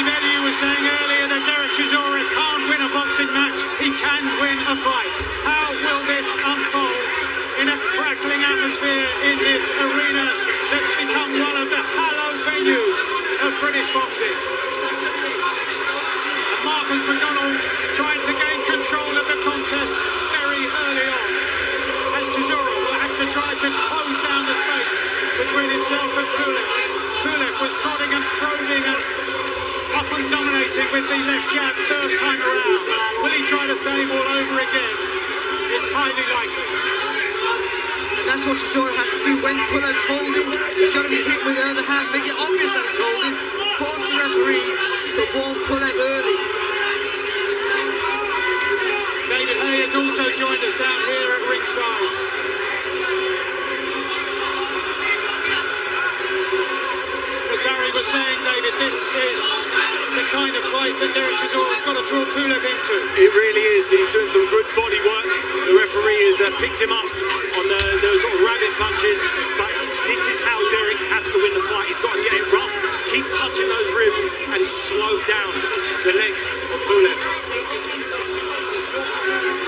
Value was saying earlier that Derek Chisora can't win a boxing match, he can win a fight. How will this unfold in a crackling atmosphere in this arena that's become one of the hallowed venues of British boxing? And Marcus McDonald trying to gain control of the contest very early on, as Chisora will have to try to close down the space between himself and Pulev. Pulev was prodding and probing and often dominating with the left jab first time around. Will he try the same all over again? It's highly likely. And that's what Chisora has to do when Pulev's holding. He's got to be hit with the other hand, make it obvious that he's holding, force the referee to warn Pulev early. David Hay has also joined us down here at ringside. As Barry was saying, David, this is the kind of fight that Derek Chisora's got to draw Pulev into. It really is. He's doing some good body work. The referee has picked him up on those sort of rabbit punches, but this is how Derek has to win the fight. He's got to get it rough, keep touching those ribs, and slow down the legs of Pulev.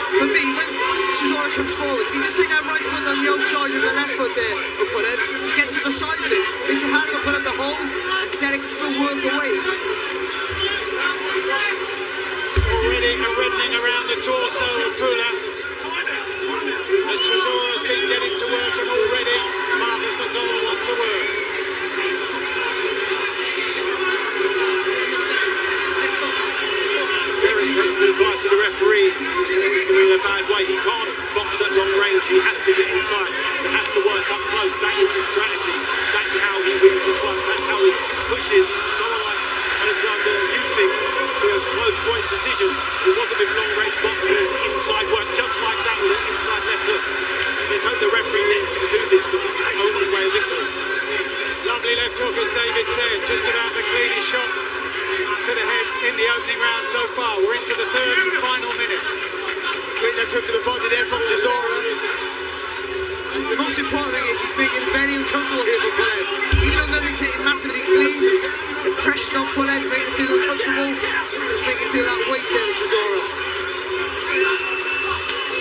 For me, when Chisora comes forward, if you just take that right foot on the outside and the left foot there for Pulev, he gets to the side of it, makes it harder for Pulev to hold, and Derek can still work away. Already a reddening around the torso of Pulev, as Chisora's been getting to work, and already Marcus McDonald wants to work. Derek takes the advice of the referee. He's in a bad way. He can't box at long range. He has to get inside. He has to work up close. That is his strategy. That's how he wins his fights. That's how he pushes someone like Alexander Usyk to a close points decision. It wasn't with long range boxing. It was inside work, just like that, with an inside left hook. Let's hope the referee lets him do this, because it's the only way of victory. Lovely left hook, as David said, just about the cleanest shot to the head in the opening round so far. We're into the third and final minute. Great left hook to the body there from Chisora. And the most important thing is he's making it very uncomfortable here for Pulev. Even though nothing's hitting massively clean, the pressure's on Pulev, making him feel uncomfortable, just making him feel that weight there with Chisora.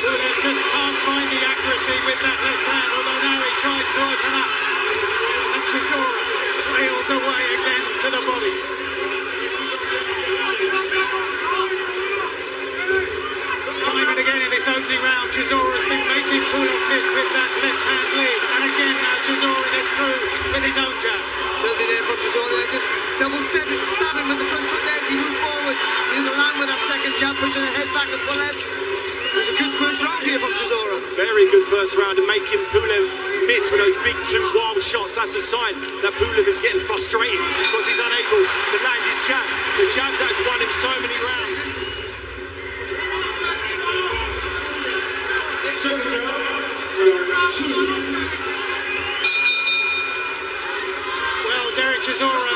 Pulev just can't find the accuracy with that left hand, although now he tries to open up. And Chisora bails away again to the body. Time and again in this opening round, Chisora's been making Pulev miss with that left hand lead. And again now Chisora gets through with his own jab. Lovely there from Chisora, just double stepping, stabbing with the front foot there as he moved forward. He'll land with that second jab, pushing the head back of Pulev. It was a good first round here from Chisora. Very good first round, and making Pulev miss with those big two wild shots. That's a sign that Pulev is getting frustrated because he's unable to land his jab. The jab that has won him so many rounds. Well, Derek Chisora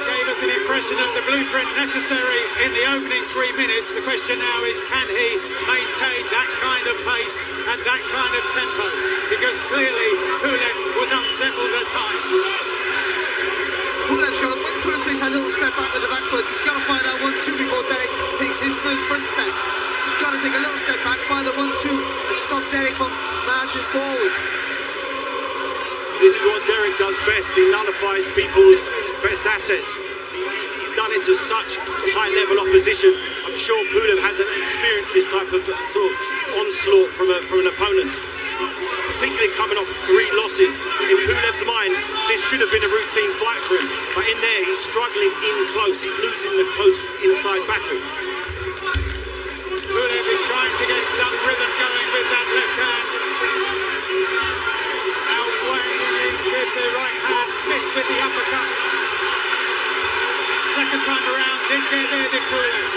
gave us an impression of the blueprint necessary in the opening 3 minutes. The question now is, can he maintain that kind of pace and that kind of tempo? Because clearly Pulev was unsettled at times. Pulev takes a little step back with the back foot. He's got to find that 1-2 before Derek takes his first front step. He's got to take a little step back, find the 1-2 and stop Derek from marching forward. This is what Derek does best. He nullifies people's best assets. He's done it to such high-level opposition. I'm sure Pulev hasn't experienced this type of sort of onslaught from an opponent, particularly coming off 3 losses. In Pulev's mind, this should have been a routine fight for him, but in there he's struggling in close. He's losing the close inside battle. Pulev is trying to get some rhythm going with that left hand. Now weighing in with the right hand, missed with the uppercut. Second time around, didn't get there, did Pulev.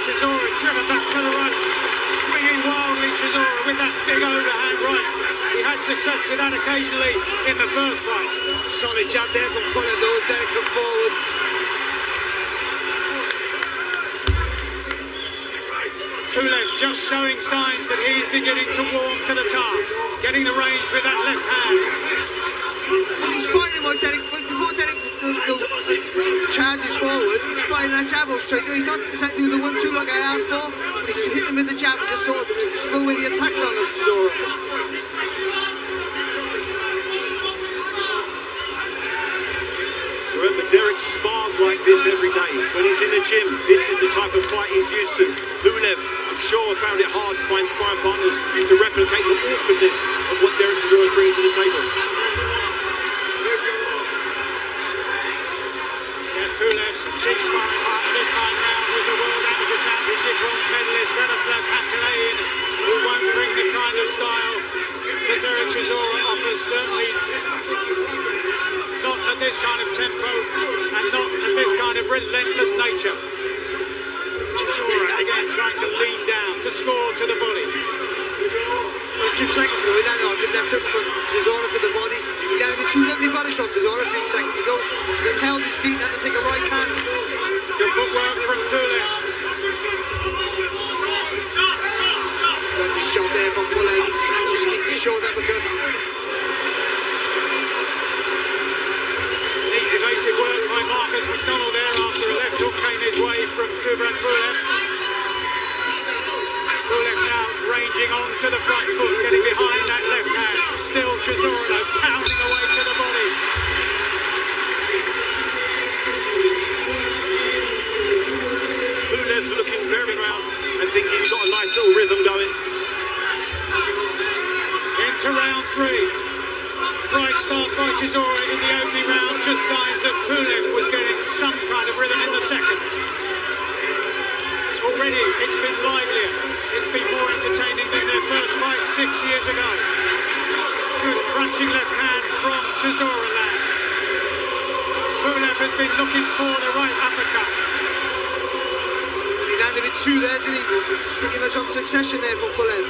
Chisora driven back to the right, swinging wildly Chisora with that big overhand right. He had success with that occasionally in the first fight. Solid jab there from Pulev though, as Derek come forward. Pulev just showing signs that he's beginning to warm to the task, getting the range with that left hand. Well, he's fighting while Derek, before Derek charges forward, he's firing that jab out straight. He's not doing the 1-2 like I asked for, but he's hitting him with the jab and just sort of slowing the attack down of Chisora. Remember, Derek spars like this every day. When he's in the gym, this is the type of fight he's used to. Pulev, I'm sure, found it hard to find sparring partners to replicate the awkwardness of what Derek Chisora brings to the table. Yes, Pulev's sixth sparring partner this time round was a World Amateur Championship bronze medalist, Veneslav Pantelein, who won't bring the kind of style that Derek Chisora offers, certainly not at this kind of tempo and not at this kind of relentless nature. Chisora again trying to lean down to score to the body. A few seconds ago, he landed on the left hook from Chisora to the body. He landed two lovely body shots, Chisora, a few seconds ago. Then held his feet and had to take a right hand. Good footwork from Pulev. Lovely shot there from Pulev. Sneaky short uppercut. Evasive work by Marcus McDonald there after a left hook came his way from Kubrat Pulev. Pulev now ranging on to the front foot, getting behind that left hand. Still Chisora pounding away to the body. Pulev's looking very round and think he's got a nice little rhythm going. Into round three. Bright start by Chisora in the opening round, just signs that Pulev was getting some kind of rhythm in the second. Already it's been livelier, it's been more entertaining than their first fight 6 years ago. Good crunching left hand from Chisora lands. Pulev has been looking for the right uppercut. He landed with two there, didn't he? Pretty much on succession there from Pulev.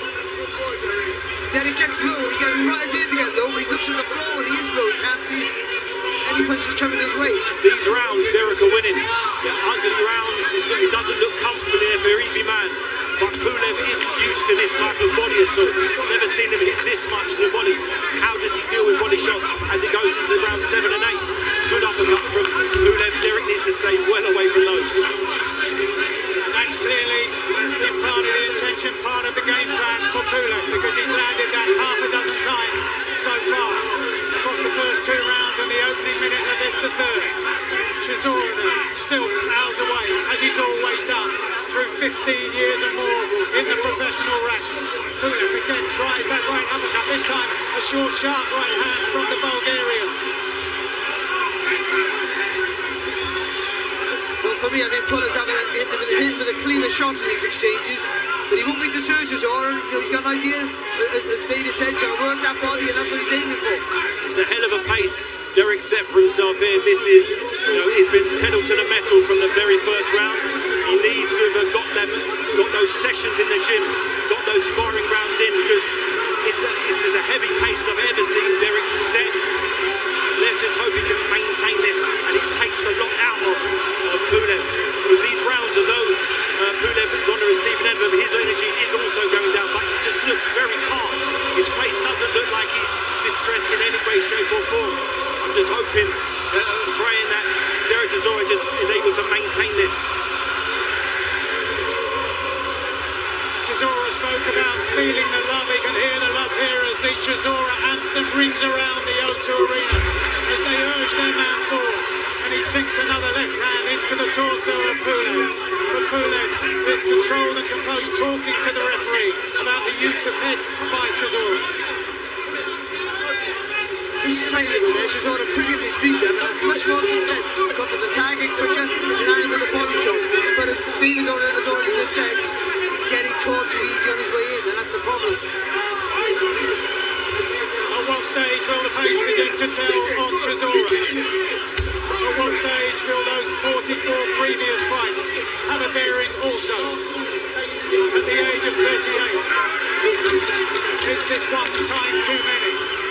Derek gets low, he gets right to get low, but he looks at the floor when he is low, he can't see any punches coming his way. These rounds, Derek are winning. They're ugly rounds, it doesn't look comfortable there for every man. But Pulev isn't used to this type of body assault. Never seen him hit this much to the body. How does he deal with body shots as he goes into round 7 and 8? Good uppercut from Pulev. Derek needs to stay well away from those. And that's clearly been part of the intention, part of the game plan for Pulev, because he's landed that half a dozen times so far across the first 2 rounds and the opening minute of this, the third. Chisora still plows away, as he's always done, through 15 years and more in the professional ranks. Pulev again tries that right uppercut, this time a short, sharp right hand from the Bulgarian. Well, for me, I think Pulev's having hit with a cleaner shot in these exchanges, but he won't be deterred, Chisora. He's got an idea, as David said, he's going to work that body, and that's what he's aiming for. It's a hell of a pace Derek set for himself here. This is, he's been pedal to the metal from the very first round. He needs to have got those sessions in the gym, got those sparring rounds in, because it's as a heavy pace as I've ever seen Derek set. Let's just hope he can maintain this, and it takes a lot out of Pulev, because these rounds, although Pulev is on the receiving end of them, his energy is also going down, but he just looks very calm. His face doesn't look like he's distressed in any way, shape or form. I'm just hoping, praying that Derek Chisora just is able to maintain this. Chisora spoke about feeling the love. He can hear the love here as the Chisora anthem rings around the O2 Arena as they urge their man forward. And he sinks another left hand into the torso of Pulev. But Pulev is controlled and composed, talking to the referee about the use of head by Chisora. Just trying to go there, Chisora quicker his feet there, but has much more success. Got to the target quicker and landed with a body shot. But as David has already just said, he's getting caught too easy on his way in, and that's the problem. At what stage will the pace begin to tell on Chisora? At what stage will those 44 previous fights have a bearing also? At the age of 38, is this one time too many?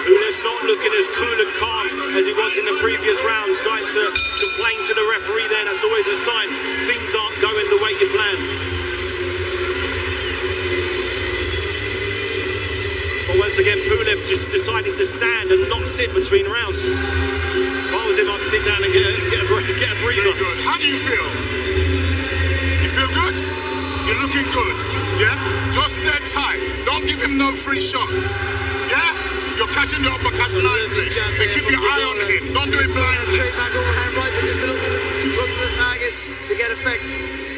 Pulev's not looking as cool and calm as he was in the previous round, starting to complain to the referee there. That's always a sign things aren't going the way you plan. But when once again, Pulev just deciding to stand and not sit between rounds. If I was him, I'd sit down and get a breather. Good. How do you feel? You feel good? You're looking good. Yeah? Just stay tight. Don't give him no free shots. Yeah? You're catching the uppercuts nicely. But keep your eye on him. Don't do it blindly. Trademark overhand right, but just a little bit too close to the target to get effect.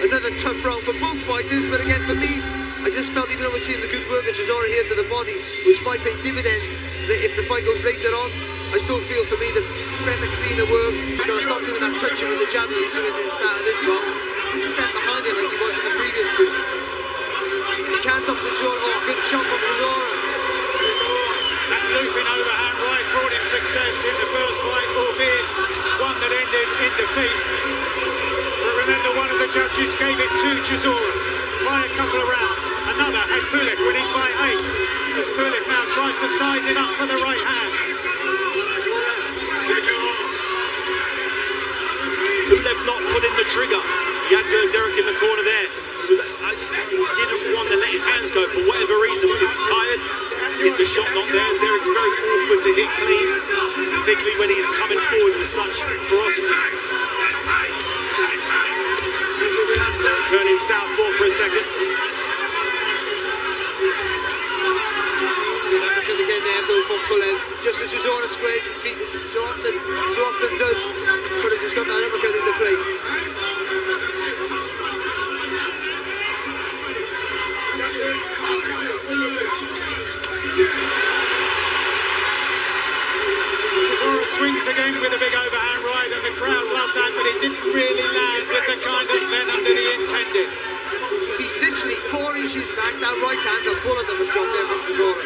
Another tough round for both fighters, but again for me, I just felt, even though we're seeing the good work of Chisora here to the body, which might pay dividends if the fight goes later on, I still feel for me the better, cleaner work. He's got to stop doing that touching with the jab that he's doing at the start of this round. Step behind it like he was in the previous two. He can't stop Chisora. Oh, good shot from Chisora. That looping overhand right brought him success in the first fight, albeit one that ended in defeat. But remember, one of the judges gave it to Chisora by a couple of rounds. Another had Pulev winning by 8, as Pulev now tries to size it up for the right hand. Pulev not pulling the trigger. He had Derek in the corner there. He didn't want to let his hands go for whatever reason. Is he tired? Is the shot not there? Derek's very awkward to hit clean, particularly when he's coming forward with such ferocity. Turning southpaw for a second. Good again there though from Pulev. Just as Chisora squares his feet, as so often does, but he just got that uppercut into play. Chisora swings again with a big overhand right, and the crowd loved that, but it didn't really land with the kind of venom that he intended. He's literally 4 inches back. That right hand's a bullet of a shot there from Chisora.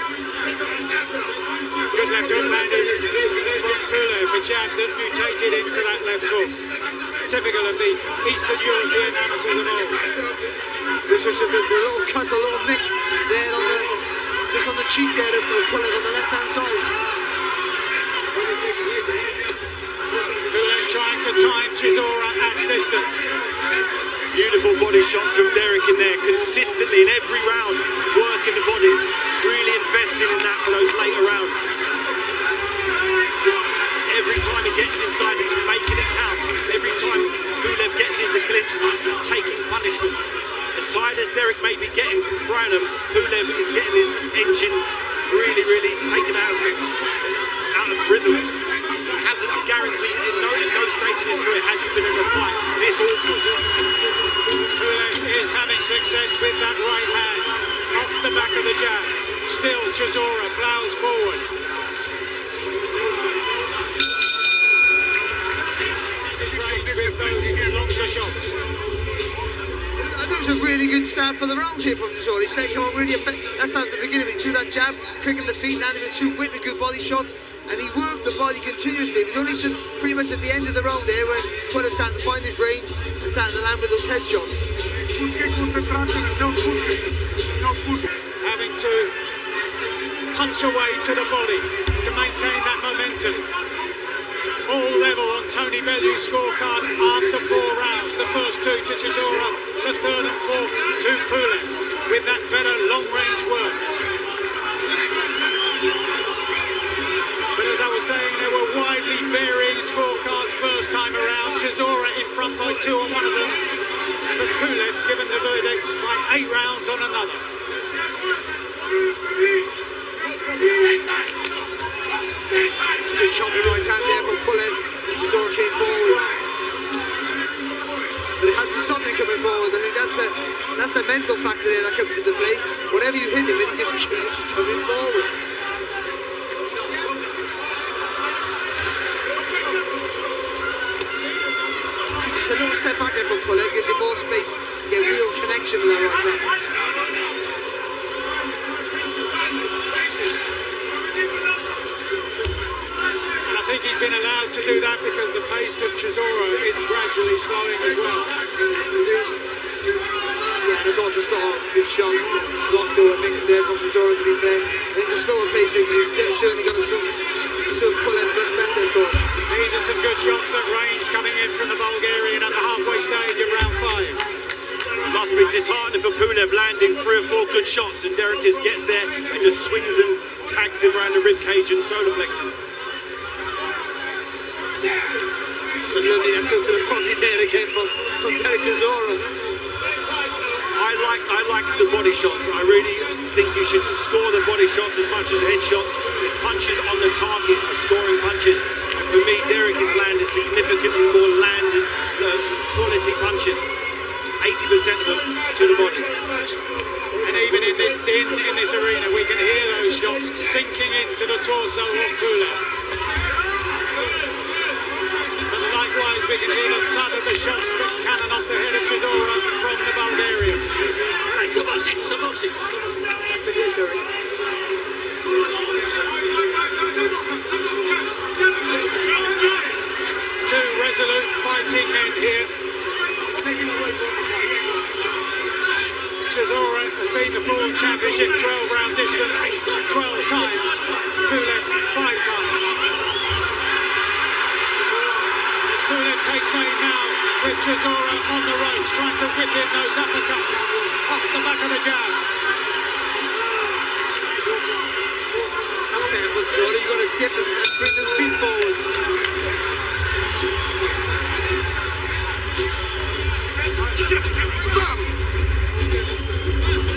Good left hook landed from Pulev, a jab that mutated into that left hook. Typical of the Eastern European amateurs of old. There's a little cut, a little nick there on the, just on the cheek there of Pulev on the left hand side. Pulev trying to time Chisora at distance. Beautiful body shots from Derek in there, consistently in every round, working the body, really investing in that for those later rounds. Every time he gets inside, he's making it count. Every time Pulev gets into clinch, he's taking punishment. As tired as Derek may be getting from throwing him, Pulev is getting his engine really taken out of rhythm. He hasn't guaranteed in no stage in his career has he been in a fight this awful. Pulev is having success with that right hand off the back of the jab. Still Chisora plows forward. With those longer shots. I thought it was a really good start for the round here from Chisora. He's taking on really effective. That's not at the beginning. He threw that jab, kicking the feet, landed with 2 wicked good body shots, and he worked the body continuously. It was only pretty much at the end of the round there when Pulev started to find his range and started to land with those headshots. Having to punch away to the body to maintain that momentum. All level on Tony Bellew's scorecard after 4 rounds. The first 2 to Chisora, the third and fourth to Pulev, with that better long-range work. But as I was saying, there were widely varying scorecards first time around. Chisora in front by 2 on one of them, but Pulev given the verdict by 8 rounds on another. It's a good choppy right hand there from Pulev. Chisora came forward, but it hasn't stopped him coming forward. I think that's the mental factor there that comes into play. Whatever you hit him with, he just keeps coming forward. Just a little step back there from Pulev gives you more space to get real connection with that right hand. I think he's been allowed to do that because the pace of Chisora is gradually slowing as well. Yeah, and of course the start of good shot, blocked though I think there from Chisora to be fair. I think the slower pace is certainly going to suit Pulev much better of course. These are some good shots at range coming in from the Bulgarian at the halfway stage of round 5. It must be disheartening for Pulev landing 3 or 4 good shots, and Derek just gets there and just swings them tags him around the rib cage and solar plexus. So lovely left hook to the body there again from Derek Chisora. I like the body shots. I really think you should score the body shots as much as head shots. His punches on the target are scoring punches. And for me, Derek has landed significantly more quality punches. 80% of them to the body. And even in this din in this arena, we can hear those shots sinking into the torso of Pulev. But likewise, we can hear the thud of the shots that cannon off the head of Chisora from the Bulgarian. Two resolute fighting men here. Chisora has been the full championship 12-round distance 12 times. Pulev 5 times. As Pulev takes aim now with Chisora on the ropes, trying to whip in those uppercuts off the back of the jab. That's painful, Chisora. You've got to dip and bring those feet forward.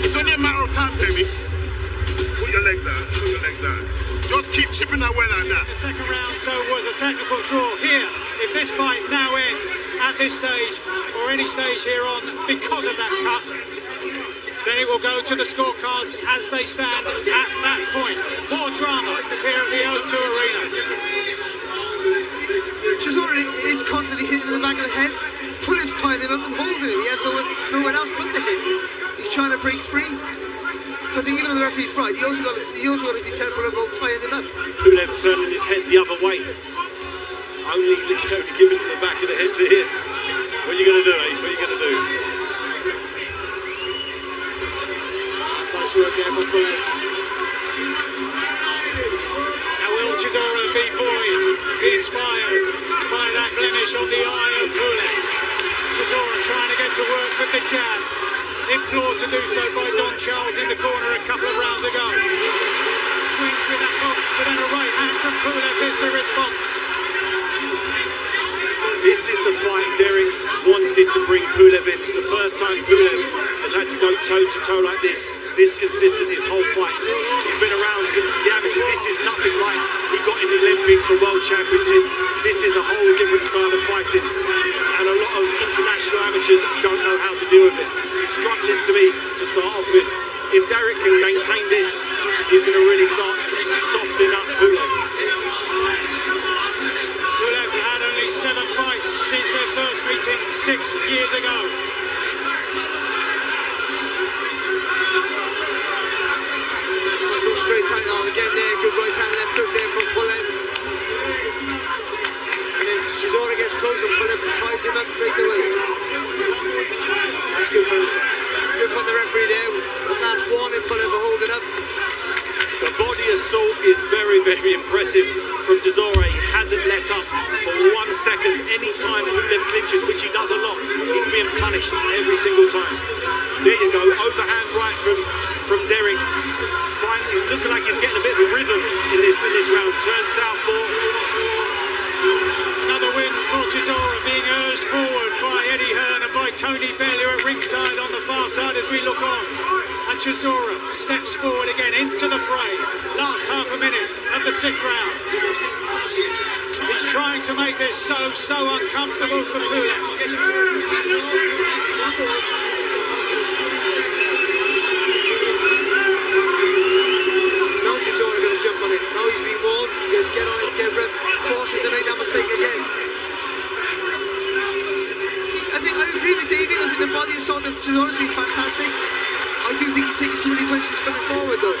It's only a matter of time, baby. Put your legs out. Put your legs out. Just keep chipping away like that. The second round, so was a technical draw here. If this fight now ends at this stage, or any stage here on, because of that cut, then it will go to the scorecards as they stand at that point. More drama here at the O2 Arena. Chisora is constantly hitting in the back of the head. Pulev's tying him up and holding him. He has nowhere else but to hit. He's trying to break free. So I think even though the referee's right, he also got to be terrible about tying him up. Pulev's turning his head the other way. Only giving him the back of the head to hit. What are you going to do, eh? What are you going to do? That's nice work there from Pulev. Now will Chisora be buoyed, inspired by that blemish on the eye of Pulev? Chisora trying to get to work with the jab. Implored to do so by Don Charles in the corner a couple of rounds ago. Swings with that hook, but then a right hand from Pulev is the response. This is the fight Derek wanted to bring Pulev in. It's the first time Pulev has had to go toe-to-toe like this consistent his whole fight. He's been around since the amateurs. This is nothing like he got in the Olympics or World Championships. This is a whole different style of fighting. And a lot of international amateurs don't know how to deal with it. It's struggling to me to start off with. If Derek can maintain this, he's going to really start softening up Pulev. Pulev had only 7 fights since their first meeting 6 years ago. Straight hand on again there, good right hand, left hook there from Pulev. And then Chisora gets close and Pulev ties him up straight away. That's good from the referee there. The last warning, Pulev holding up. The body assault is very, very impressive from Chisora. He hasn't let up for 1 second. Any time Pulev clinches, which he does a lot, he's being punished every single time. There you go, overhand right from Derek. Finally, looking like he's getting a bit of a rhythm in this round. Turns southpaw. Another win for Chisora, being urged forward by Eddie Hearn and by Tony Bellew at ringside on the far side as we look on. And Chisora steps forward again into the fray. Last half a minute of the 6th round. He's trying to make this so uncomfortable for Pulev. Chisora going to jump on it. Now he's been warned. Get on it, get rep, force him to make that mistake again. I agree with David. I think the body assault of Chisora has been fantastic. I do think he's taking too many punches coming forward though.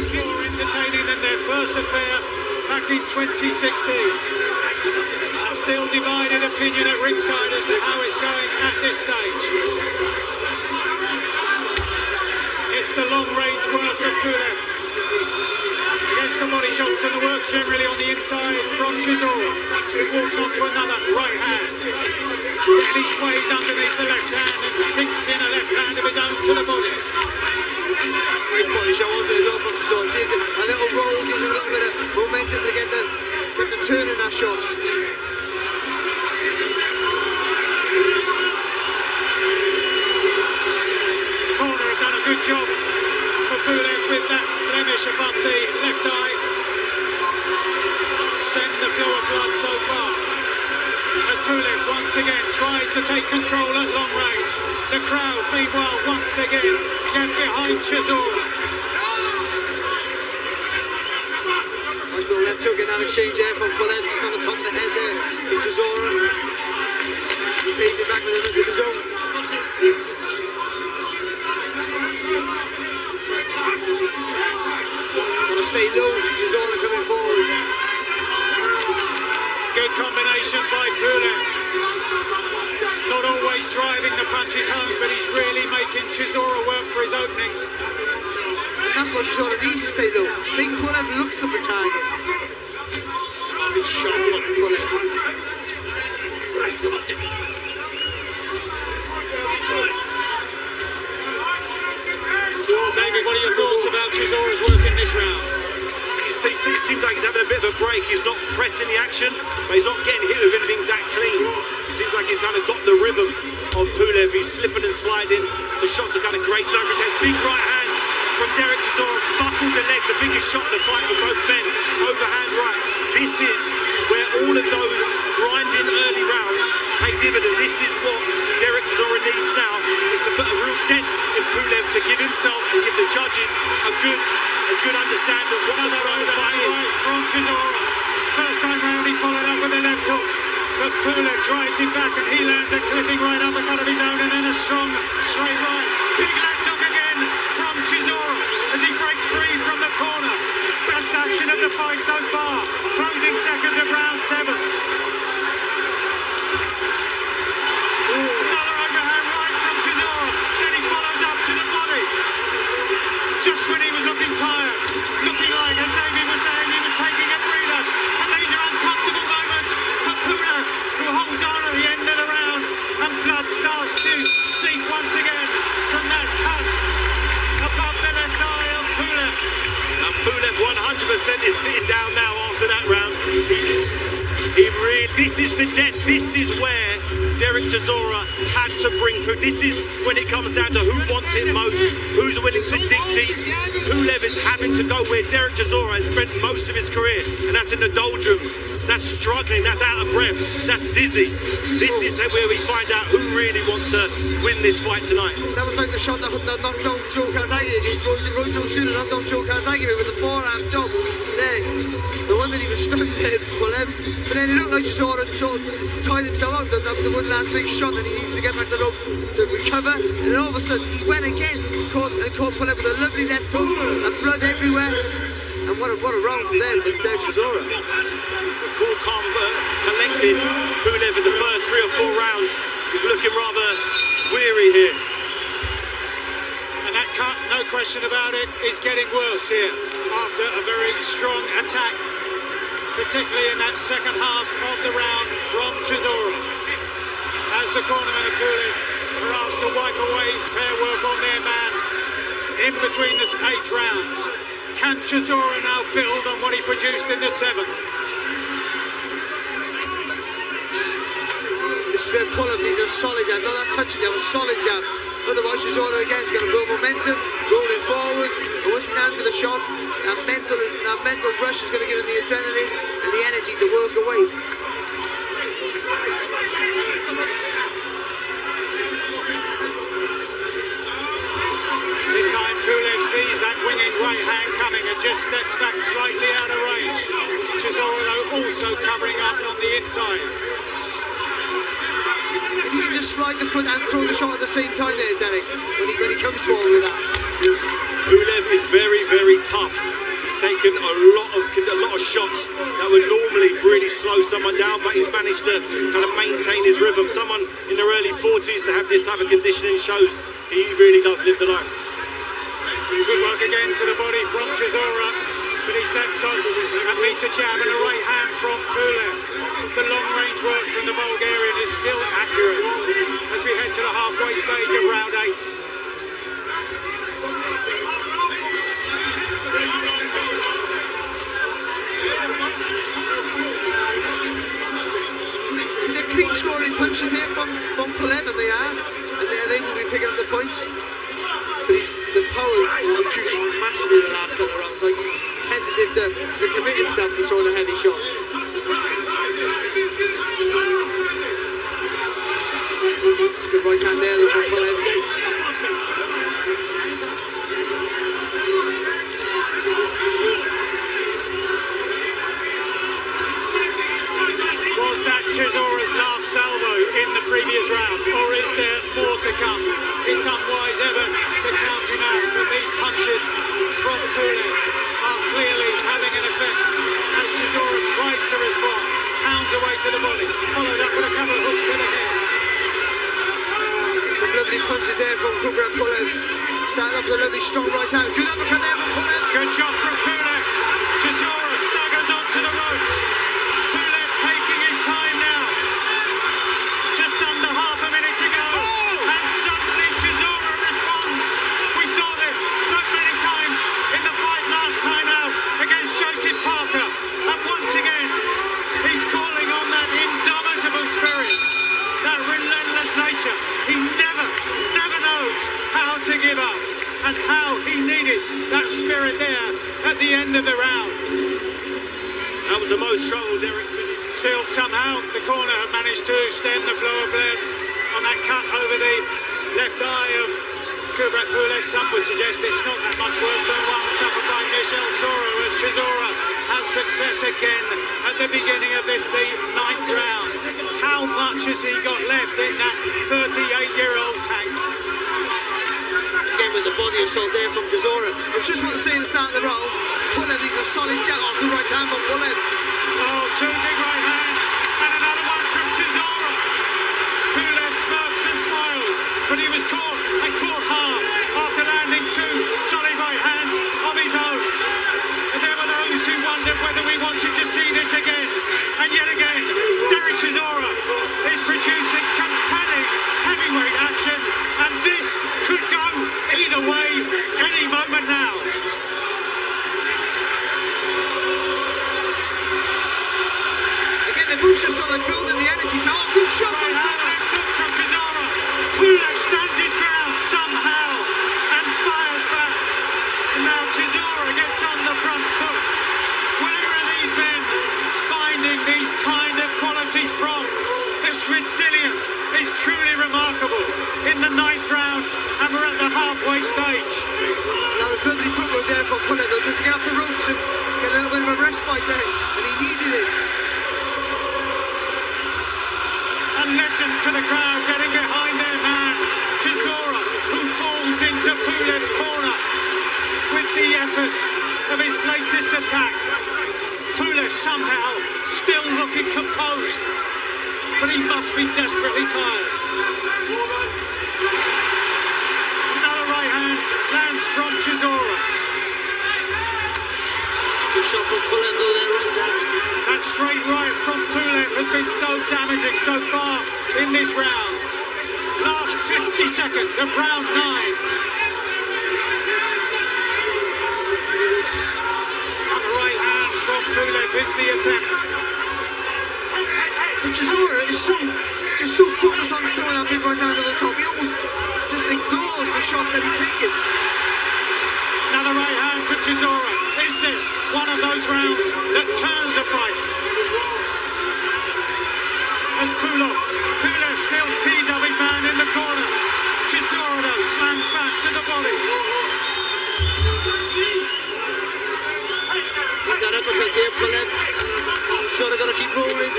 More entertaining than their first affair back in 2016. Still divided opinion at ringside as to how it's going at this stage. It's the long-range work of Pulev against the body shots and the work generally on the inside from Chisora, who walks onto another right hand. And he sways underneath the left hand and sinks in a left hand of his own to the body. Great body shot onto the top of Chisora. A little roll gives him a little bit of momentum to get the turn in that shot. Corner have done a good job for Pulev with that blemish above the left eye. Stemmed the flow of blood so far. As Pulev once again tries to take control at long range. The crowd, meanwhile, once again get behind Chisora. Nice little left hook in that exchange there from Pulev, just on the top of the head there to Chisora. He pays it back with his own. Want to stay low, Chisora coming forward. Good combination by Pulev. Not always driving the punches home, but he's really making Chisora work for his openings. And that's what Chisora needs to stay low. Make Pulev look for the target. Good shot from Pulev. David, what are your thoughts about Chisora's work in this round? It seems like he's having a bit of a break. He's not pressing the action, but he's not getting hit with anything that clean. It seems like he's kind of got the rhythm of Pulev. He's slipping and sliding. The shots are kind of great. Big right hand from Derek Chisora. Buckled the leg, the biggest shot of the fight for both men. Overhand right. This is where all of those grinding early rounds pay dividend. This is what Derek Chisora needs now, is to put a real dent in Pulev to give himself and give the judges a good understanding of what the fight is. From Chisora. First time round he followed up with a left hook, but Pulev drives him back and he lands a clipping right uppercut of his own and then a strong straight right. Big left hook again from Chisora as he breaks free from the corner. Best action of the fight so far. Closing seconds of round 7. Another overhand right from Chisora. Then he follows up to the body. Just when he was looking tired, looking like, as David was saying, he was taking a breather. And these are uncomfortable moments for Pulev, who holds on at the end of the round. And blood starts to seep once again from that cut above the left eye of Pulev. And Pulev 100% is sitting down now after that round. This is the dent. This is where Derek Chisora had to bring. This is when it comes down to who wants it most, who's willing to dig deep. Pulev is having to go where Derek Chisora has spent most of his career, and that's in the doldrums. That's struggling, that's out of breath, that's dizzy. This is where we find out who really wants to win this fight tonight. That was like the shot that knocked down Joe Kazagi against Royce O'Shooter, knocked down Joe Kazagi with the forearm jump there. The one that he was stunned there, Pulev. But then it looked like Chisora sort of tied himself out. That was the one last big shot that he needed to get back to the rope to recover. And then all of a sudden he went again, caught Pulev with a lovely left hook and blood everywhere. And what a round there for Derek Chisora. Cool, calm, collected. Pulev in the first 3 or 4 rounds is looking rather weary here. And that cut, no question about it, is getting worse here after a very strong attack, particularly in that second half of the round from Chisora. As the cornermen of Pulev are asked to wipe away fair work on their man in between the 8 rounds. Can Chisora now build on what he produced in the 7th? This is where Pulev needs a solid jab, not that touching jab, a solid jab. Otherwise Chisora again is going to build momentum, rolling forward, and once he lands with a shot, that mental rush is going to give him the adrenaline and the energy to work away. This time Pulev sees that winging right hand coming and just steps back slightly out of range. Chisora though also covering up on the inside. If you can just slide the foot and throw the shot at the same time there, Derek, when he comes forward with that. Pulev is very, very tough. He's taken a lot of shots that would normally really slow someone down, but he's managed to kind of maintain his rhythm. Someone in their early 40s to have this type of conditioning shows he really does live the life. Good work again to the body from Chisora, but he steps on and meets a jab and a right hand from Pulev. The long-range work from the Bulgarian is still accurate as we head to the halfway stage of round 8. They're clean scoring punches here from Pulev, and they are, and they will be picking up the points. But the power reduced massively in the last couple of rounds. Like he's tentative to commit himself to throwing a heavy shot. Good right hand there from Pulev. Was that Chisora's last salvo in the previous round, or is there more to come? It's unwise ever to count him out, but these punches from Pulev are clearly having an effect as Chisora tries to respond, pounds away to the body, followed up with a couple of hooks to the head. Some lovely punches there from Kubrat Pulev. Starting off with a lovely strong right hand. Good uppercut there from Pulev. Good shot from Pulev. Chisora staggers onto the ropes. Pulev taking his time now. Just under half a minute to go. And suddenly Chisora responds. We saw this so many times in the fight last time out against Joseph Parker. And once again, he's calling on that indomitable spirit, that relentless nature. He never knows how to give up, and how he needed that spirit there at the end of the round. That was the most trouble Derek's been in. Still, somehow, the corner have managed to stem the flow of blood on that cut over the left eye of Kubrat Pulev. Some would suggest it's not that much worse than one suffered by Michel Soro, as Chisora has success again at the beginning of this, the 9th round. How much has he got left in that 38-year-old tank? Again with the body assault there from Chisora. I just want to say at the start of the round, Pulev needs a solid jab off the right hand from Pulev. Oh, two big right hands, and another one from Chisora. Pulev smirks and smiles, but he was caught, and caught hard, after landing two solid right hands of his own. And there were those who wondered whether we wanted to see this again. And yet again, Derek Chisora is producing compelling heavyweight action, and this could go either way any moment now. Again, the moves are solid, building the energy. So, good shot from Chisora. Pulev stands his ground somehow and fires back. And now Chisora gets on the front foot. Where are these men finding these kind of qualities from? This resilience is truly remarkable in the 9th round, and we're at the halfway stage. That was lovely footwork there from Pulev, just to get off the ropes and get a little bit of a respite there, and he needed it. And listen to the crowd getting behind their man, Chisora, who falls into Pulev's corner with the effort of his latest attack. Pulev somehow still looking composed, but he must be desperately tired. Another right hand lands from Chisora. Good shot from Pulev though there, right down. That straight right from Pulev has been so damaging so far in this round. Last 50 seconds of round 9. And the right hand from Pulev is the attempt. But Chisora is just so focused on throwing that big right down to the top. He almost just ignores the shots that he's taking. Another right hand from Chisora. Is this one of those rounds that turns a fight? As Pulev still tees up his man in the corner. Chisora though slams back to the body. He's that uppercut here, Pulev. Chisora got to keep rolling.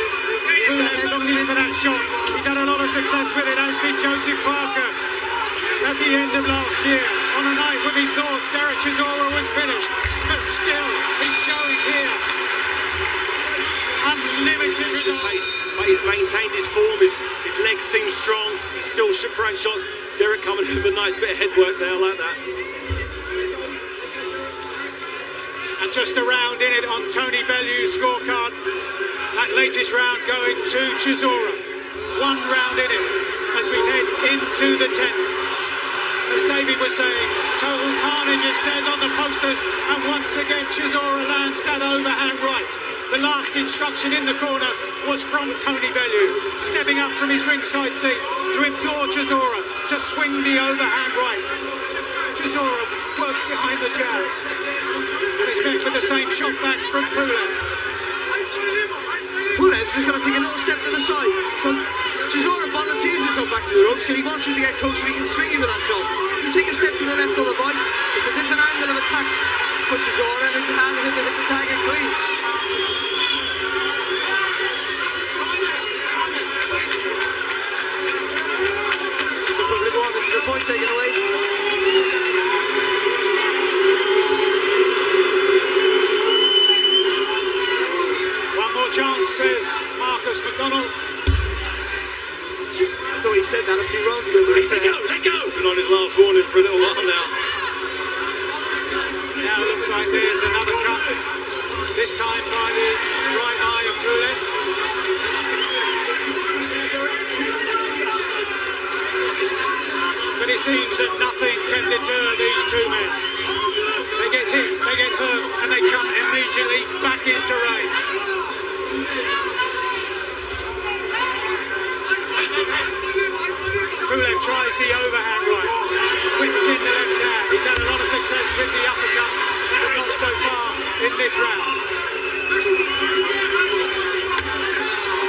Pulev looking for that shot. He's had a lot of success with it, as did Joseph Parker at the end of last year on a night when he thought Derek Chisora was finished. The skill he's showing here. Unlimited results. But he's maintained his form, his legs seem strong, he's still throwing shots. Derek coming with a nice bit of head work there, I like that. And just a round in it on Tony Bellew's scorecard. That latest round going to Chisora. One round in it as we head into the 10th. As David was saying, total carnage it says on the posters, and once again Chisora lands that overhand right. The last instruction in the corner was from Tony Bellew, stepping up from his ringside seat to implore Chisora to swing the overhand right. Chisora works behind the jab, and it's met with the same shot back from Pulev. Pulev's just going to take a little step to the side. Chisora volunteers himself back to the ropes because he wants you to get close so he can swing you with that shot. You take a step to the left or the right, it's a different angle of attack for Chisora, and it's a hand hit to hit the target clean. This is the public one, this is the point taken away. One more chance, says Marcus McDonald. I thought he said that a few rounds ago. Let go! Been on his last warning for a little while now. Now looks like there's another cut. This time by the right eye of Pulev. But it seems that nothing can deter these two men. They get hit, they get hurt, and they come immediately back into range. Pulev tries the overhand right, whips in the left hand. He's had a lot of success with the uppercut, but not so far in this round.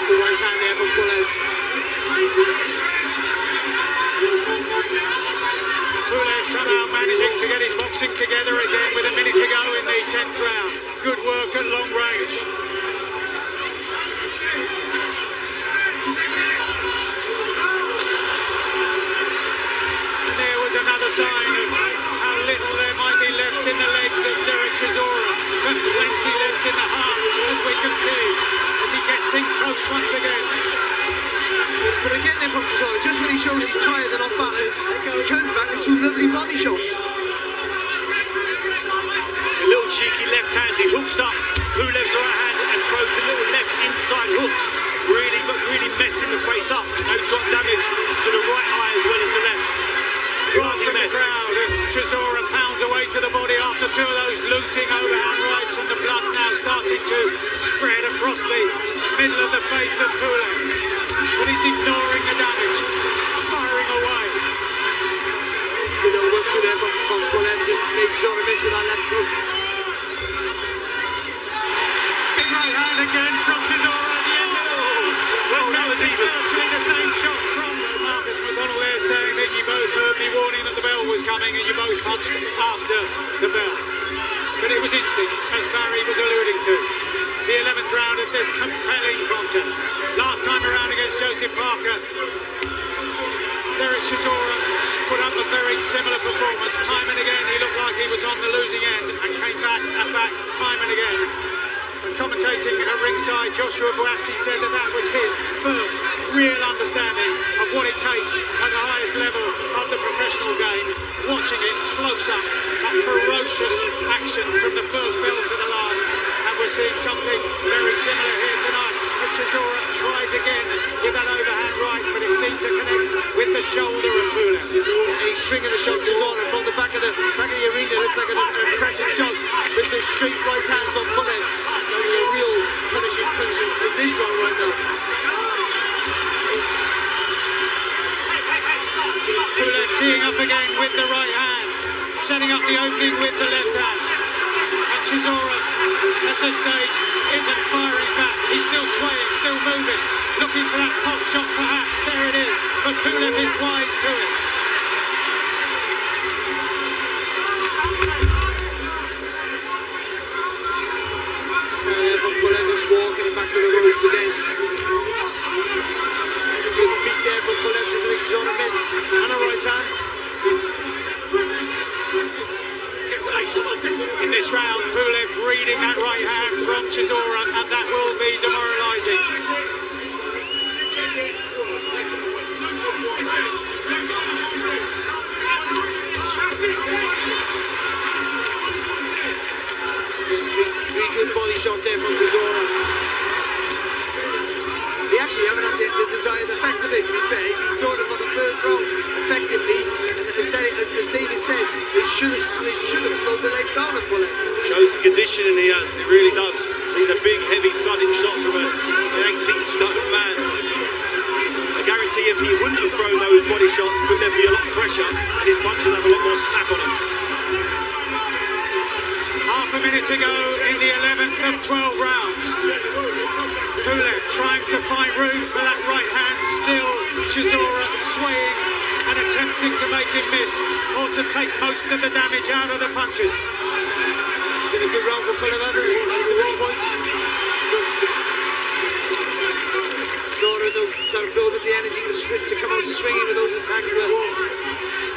The right hand there from Pulev. Pulev somehow managing to get his boxing together again with a minute to go in the 10th round. Good work at long range. Another sign of how little there might be left in the legs of Derek Chisora, but plenty left in the heart, as we can see, as he gets in close once again. But again there from Chisora, just when he shows he's tired and off balance, he comes back with two lovely body shots. A little cheeky left hand, he hooks up Pulev's right hand and throws the little left inside hooks, really messing the face up. Now he's got damage to the right eye as well as the left. Right in the crowd as Chisora pounds away to the body after two of those looping overhand rights, and the blood now starting to spread across the middle of the face of Pulev. But he's ignoring the damage, firing away. Good little 1-2 there from Pulev, just made Chisora miss with that left hook. Big right hand again from Chisora at the end of the round. Well, that was virtually the same shot from Marcus McDonald there, saying that you both heard me warning that the bell was coming and you both punched after the bell. But it was instinct, as Barry was alluding to. The 11th round of this compelling contest. Last time around against Joseph Parker, Derek Chisora put up a very similar performance. Time and again he looked like he was on the losing end and came back and back time and again. And commentating at ringside, Joshua Buatsi said that that was his first real understanding of what it takes at the highest level of the professional game. Watching it close up, that ferocious action from the first bell to the last. And we're seeing something very similar here tonight as Chisora tries again with that overhand right, but it seemed to connect with the shoulder of Pulev. And he's swinging the shot Chisora from the back of the arena. Looks like an impressive shot with those straight right hands on Pulev. Only a real punishing in this round right now. Pulev teeing up again with the right hand, setting up the opening with the left hand. And Chisora at this stage isn't firing back. He's still swaying, still moving, looking for that top shot perhaps. There it is, but Pulev is wise to it. Pulev is walking him back to the ropes again. Good feet there from Pulev to make Chisora miss. And a right hand. in this round. Pulev reading that right hand from Chisora, and that will be demoralising. Three good body shots there from Chisora. They actually haven't had the desired effect of it, to be fair. He thrown him on the first round effectively, and as David said, they should have slowed the legs down at Pulev. Shows the conditioning he has, it really does. These are big, heavy, thudding shots from an 18-stone man. I guarantee if he wouldn't have thrown those body shots, Pulev be a lot fresher, and his punch would have a lot more snap on him. Half a minute to go in the 11th of 12 rounds. Pulev trying to find room for that right hand, still Chisora swaying and attempting to make him miss or to take most of the damage out of the punches. Been a good round for Pulev to this point. Chisora trying to build up the energy to come out swinging with those attacks, but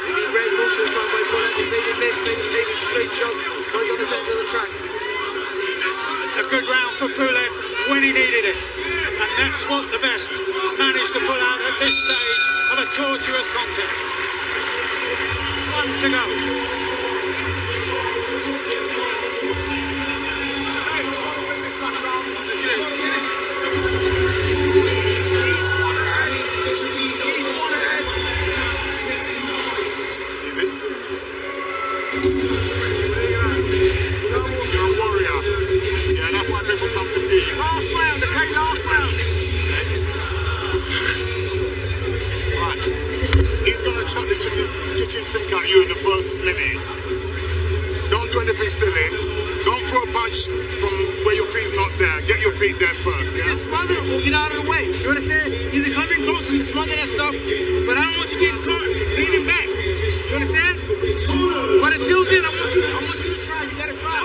he read most of the time by Pulev. He made him miss, made him straight shot right on the centre of the track. A good round for Pulev when he needed it, and that's what the best managed to pull out at this stage of a tortuous contest. One to go. Kitchen sink at you in the first minute. Don't do anything silly. Don't throw a punch from where your feet's not there. Get your feet there first, yeah? Just smother it or get out of the way. You understand? Either come in close and smother that stuff, but I don't want you getting caught leaning back. You understand? But until then, I want you to try. You gotta try.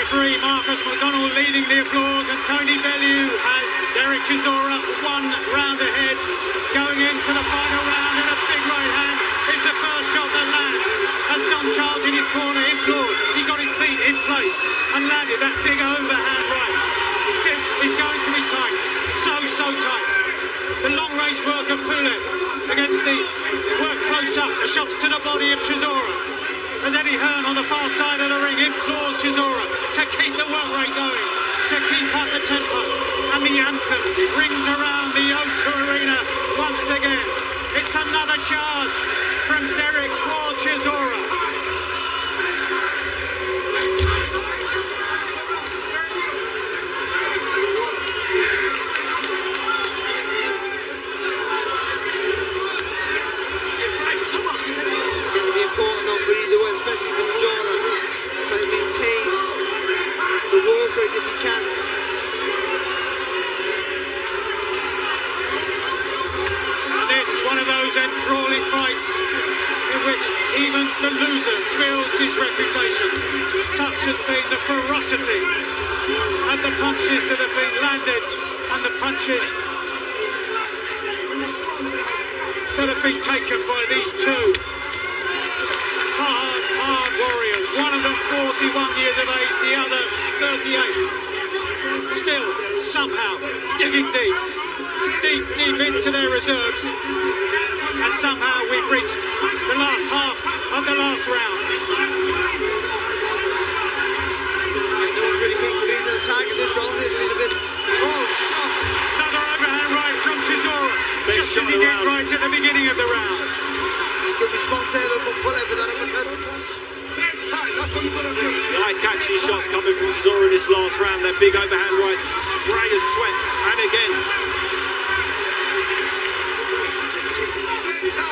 Referee Marcus McDonald leading the applause, and Tony Bellew has Derek Chisora 1 round ahead, going into the final round, and a big right hand is the first shot that lands. As Don Charles in his corner implored, he got his feet in place and landed that big overhand right. This is going to be tight, so tight. The long range work of Pulev against the work close up, the shots to the body of Chisora. As Eddie Hearn on the far side of the ring implores Chisora to keep the work rate going, to keep up the tempo. And the anthem rings around the O2 Arena once again. It's another charge from Derek for Chisora. Especially for Chisora, trying to maintain the work rate if he can. And this one of those enthralling fights in which even the loser builds his reputation. Such has been the ferocity and the punches that have been landed and the punches that have been taken by these two hard warriors. One of them 41 years of age, the other 38. Still, somehow, digging deep into their reserves. And somehow we've reached the last half of the last round. No one really thinks we've been attacking this round. It's been a bit... Oh, shot! Another overhand right from Chisora. Just as he did right at the beginning of the round. Good response there though from Pulev with that uppercut. The eye-catching shots coming from Chisora in this last round. That big overhand right, spray of sweat, and again.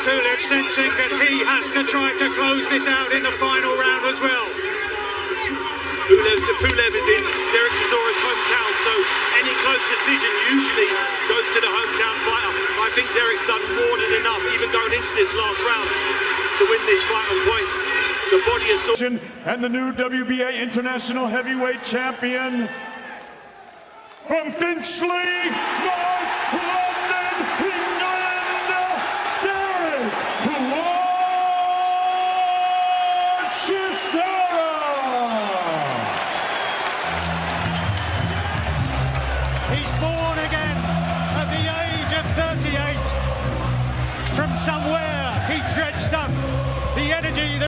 Pulev sensing that he has to try to close this out in the final round as well. Pulev is in Derek Chisora's hometown, so any close decision usually goes to the hometown fighter. I think Derek's done more than enough, even going into this last round, to win this fight on points. The body is and the new WBA International Heavyweight Champion, from Finchley, North London, England, Derek Chisora. He's born again at the age of 38. From somewhere he dredged up the energy that